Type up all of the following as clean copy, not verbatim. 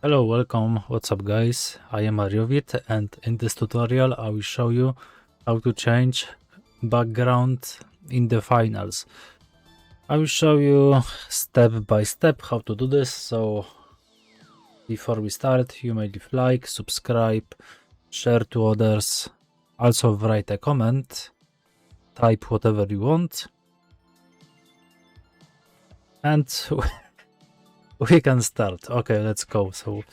Hello, welcome, what's up guys, I am Ariovit and in this tutorial I will show you how to change background in the finals. I will show you step by step how to do this, so before we start you may leave like, subscribe, share to others, also write a comment, type whatever you want, and we can start. Okay, let's go. So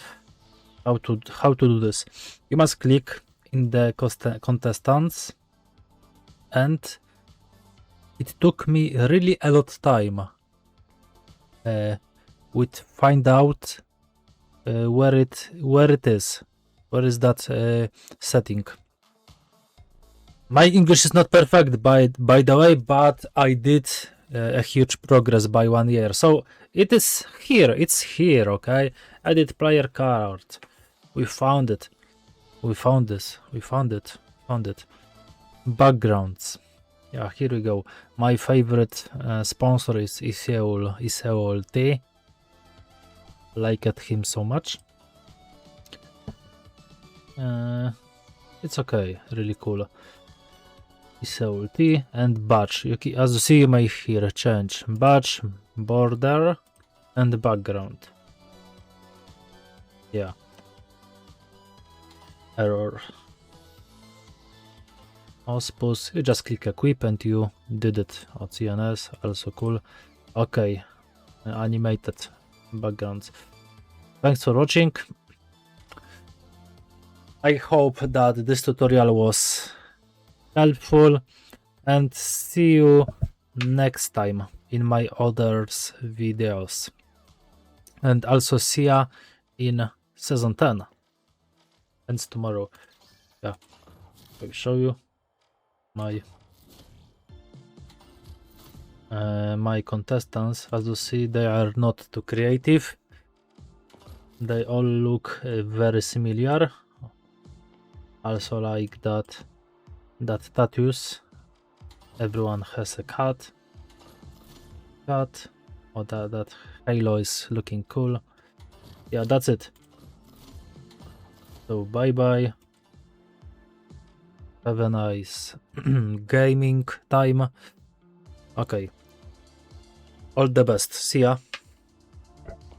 how to do this? You must click in the contestants, and it took me really a lot of time with find out where it is, where is that setting. My English is not perfect by the way, but I did a huge progress by 1 year. So it is here, it's here, okay? Edit player card. We found it. We found this. We found it. Found it. Backgrounds. Yeah, here we go. My favorite sponsor is Iseul T. Like at him so much. It's okay. Really cool. Iseul T and badge. As you see, you may here change badge, border, and background. Yeah. Error. Suppose you just click equip and you did it. CNS, also cool. Okay, animated backgrounds. Thanks for watching. I hope that this tutorial was helpful, and see you next time in my others videos, and also see ya in season 10 and tomorrow. Yeah, I will show you my my contestants. As you see, they are not too creative. They all look very similar. Also like that tattoos. Everyone has a cat. Oh, that halo is looking cool. Yeah, that's it. So bye bye. Have a nice gaming time. Okay. All the best. See ya.